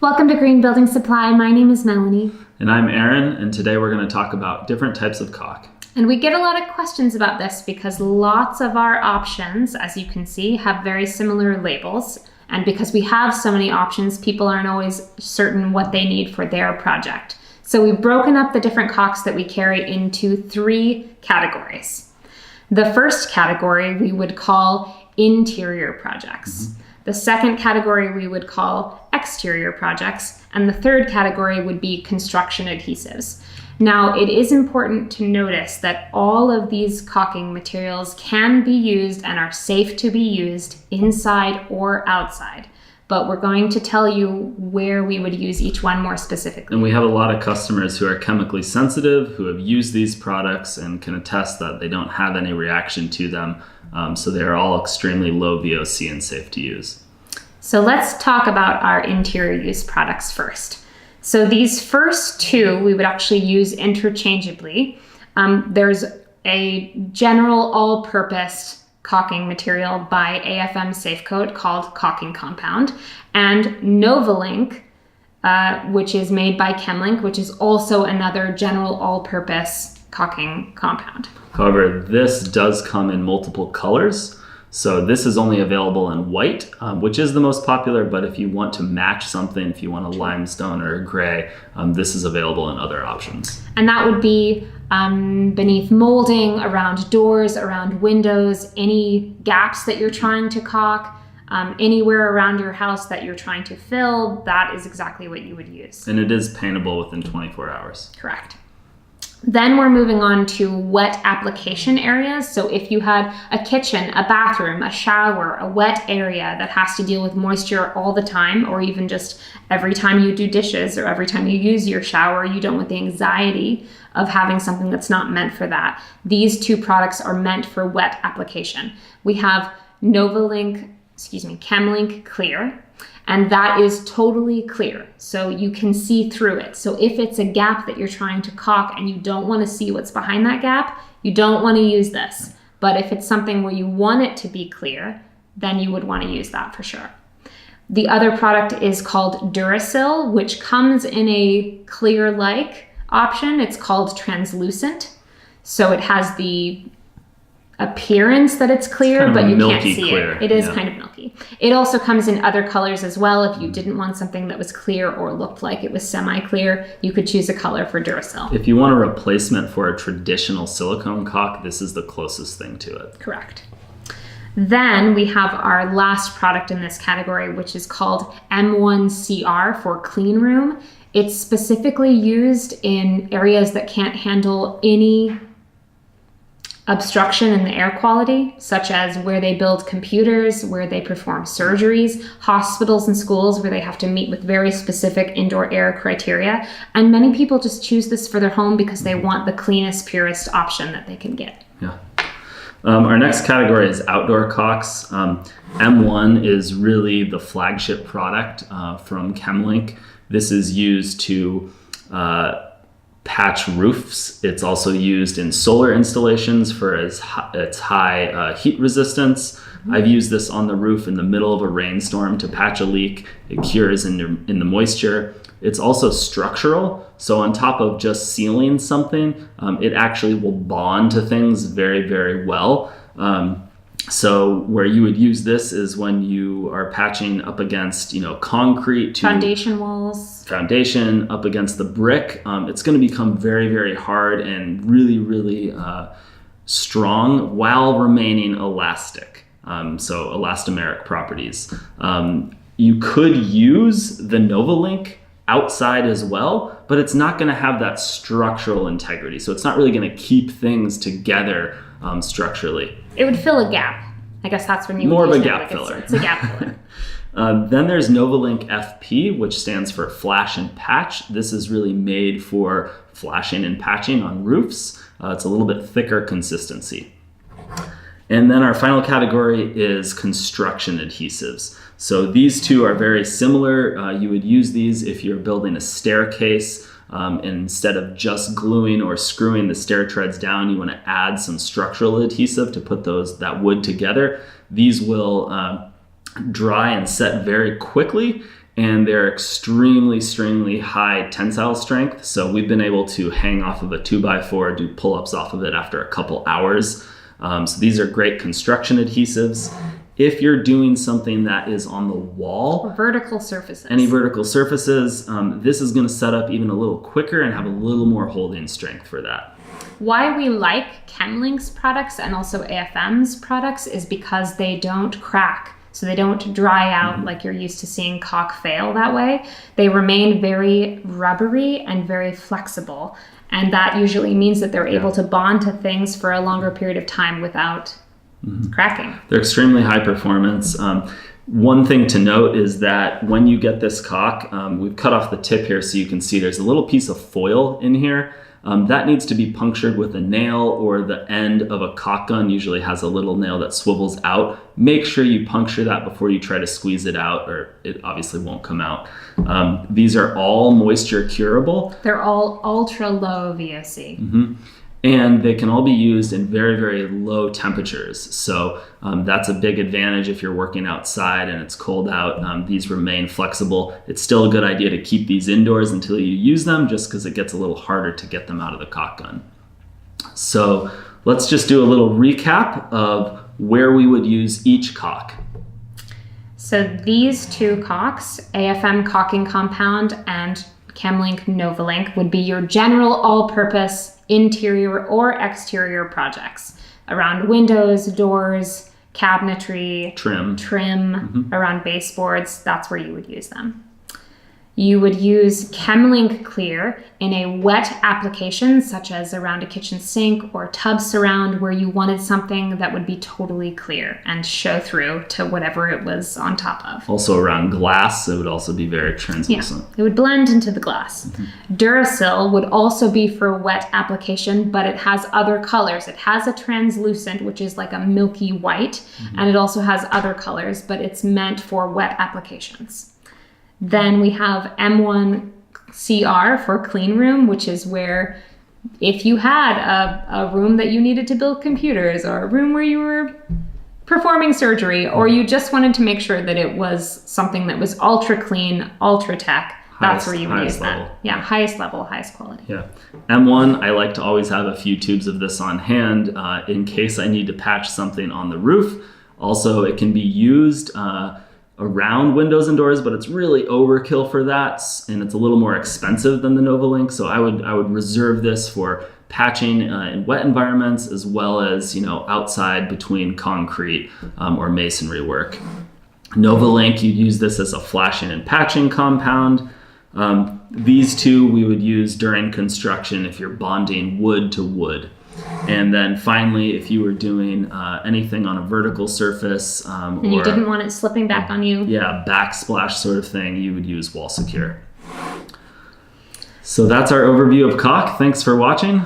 Welcome to Green Building Supply. My name is Melanie. And I'm Aaron, and today we're going to talk about different types of caulk. And we get a lot of questions about this because lots of our options, as you can see, have very similar labels. And because we have so many options, people aren't always certain what they need for their project. So we've broken up the different caulks that we carry into 3 categories. The first category we would call interior projects. The second category we would call exterior projects, and the third category would be construction adhesives. Now, it is important to notice that all of these caulking materials can be used and are safe to be used inside or outside, but we're going to tell you where we would use each one more specifically. And we have a lot of customers who are chemically sensitive, who have used these products and can attest that they don't have any reaction to them. So they are all extremely low VOC and safe to use. So let's talk about our interior use products first. So these first 2 we would actually use interchangeably. There's a general all-purpose caulking material by AFM Safecoat called caulking compound, and Novalink, which is made by Chemlink, which is also another general all-purpose caulking compound. However, this does come in multiple colors. So this is only available in white, which is the most popular, but if you want to match something, if you want a limestone or a gray, this is available in other options. And that would be beneath molding, around doors, around windows, any gaps that you're trying to caulk, anywhere around your house that you're trying to fill, that is exactly what you would use. And it is paintable within 24 hours. Correct. Then we're moving on to wet application areas. So if you had a kitchen, a bathroom, a shower, a wet area that has to deal with moisture all the time, or even just every time you do dishes or every time you use your shower, you don't want the anxiety of having something that's not meant for that. These 2 products are meant for wet application. We have Chemlink Clear, and that is totally clear, so you can see through it. So if it's a gap that you're trying to caulk and you don't want to see what's behind that gap, you don't want to use this. But if it's something where you want it to be clear, then you would want to use that for sure. The other product is called Durasil, which comes in a clear-like option. It's called translucent. So it has the appearance that it's clear, but you can't see it. It is kind of milky. It also comes in other colors as well. If you didn't want something that was clear or looked like it was semi-clear, you could choose a color for Durasil. If you want a replacement for a traditional silicone caulk, this is the closest thing to it. Correct. Then we have our last product in this category, which is called M1CR for clean room. It's specifically used in areas that can't handle any obstruction in the air quality, such as where they build computers, where they perform surgeries, hospitals and schools where they have to meet with very specific indoor air criteria. And many people just choose this for their home because they want the cleanest, purest option that they can get. Yeah. Our next category is outdoor caulks. M1 is really the flagship product from Chemlink. This is used to patch roofs. It's also used in solar installations for its high heat resistance. I've used this on the roof in the middle of a rainstorm to patch a leak. It cures in the moisture. It's also structural. So on top of just sealing something, it actually will bond to things very, very well. So where you would use this is when you are patching up against, concrete, foundation walls, foundation up against the brick. It's going to become very, very hard and really, really strong while remaining elastic. So elastomeric properties. You could use the Novalink outside as well, but it's not going to have that structural integrity. So it's not really going to keep things together structurally. It would fill a gap. I guess that's when you more would of use a gap filler. It's a gap filler. Then there's Novalink FP, which stands for Flash and Patch. This is really made for flashing and patching on roofs. It's a little bit thicker consistency. And then our final category is construction adhesives. So these 2 are very similar. You would use these if you're building a staircase. And instead of just gluing or screwing the stair treads down, you want to add some structural adhesive to put that wood together. These will dry and set very quickly, and they're extremely high tensile strength. So we've been able to hang off of a 2x4, do pull-ups off of it after a couple hours. So these are great construction adhesives. If you're doing something that is on the wall, or vertical surfaces, any vertical surfaces, this is going to set up even a little quicker and have a little more holding strength for that. Why we like ChemLink's products and also AFM's products is because they don't crack. So they don't dry out like you're used to seeing caulk fail that way. They remain very rubbery and very flexible. And that usually means that they're able to bond to things for a longer period of time without cracking. They're extremely high performance. One thing to note is that when you get this caulk, we've cut off the tip here so you can see there's a little piece of foil in here. That needs to be punctured with a nail, or the end of a caulk gun usually has a little nail that swivels out. Make sure you puncture that before you try to squeeze it out, or it obviously won't come out. These are all moisture curable. They're all ultra low VOC. And they can all be used in very low temperatures. So that's a big advantage if you're working outside and it's cold out. These remain flexible. It's still a good idea to keep these indoors until you use them, just because it gets a little harder to get them out of the caulk gun. So let's just do a little recap of where we would use each caulk. So these two caulks, AFM caulking compound and ChemLink Novalink, would be your general all-purpose interior or exterior projects around windows, doors, cabinetry, trim, around baseboards. That's where you would use them. You would use ChemLink Clear in a wet application, such as around a kitchen sink or tub surround, where you wanted something that would be totally clear and show through to whatever it was on top of. Also around glass, it would also be very translucent. Yeah, it would blend into the glass. Durasil would also be for wet application, but it has other colors. It has a translucent, which is like a milky white, and it also has other colors, but it's meant for wet applications. Then we have M1 CR for clean room, which is where if you had a room that you needed to build computers, or a room where you were performing surgery, or you just wanted to make sure that it was something that was ultra clean, ultra tech, that's where you would use that. Yeah, highest level, highest quality. Yeah. M1, I like to always have a few tubes of this on hand in case I need to patch something on the roof. Also, it can be used around windows and doors, but it's really overkill for that, and it's a little more expensive than the Novalink. So I would reserve this for patching in wet environments, as well as outside between concrete or masonry work. Novalink, you'd use this as a flashing and patching compound. These two we would use during construction if you're bonding wood to wood. And then finally, if you were doing anything on a vertical surface, and you didn't want it slipping back on you. Yeah, backsplash sort of thing, you would use Wall Secure. So that's our overview of caulk. Thanks for watching.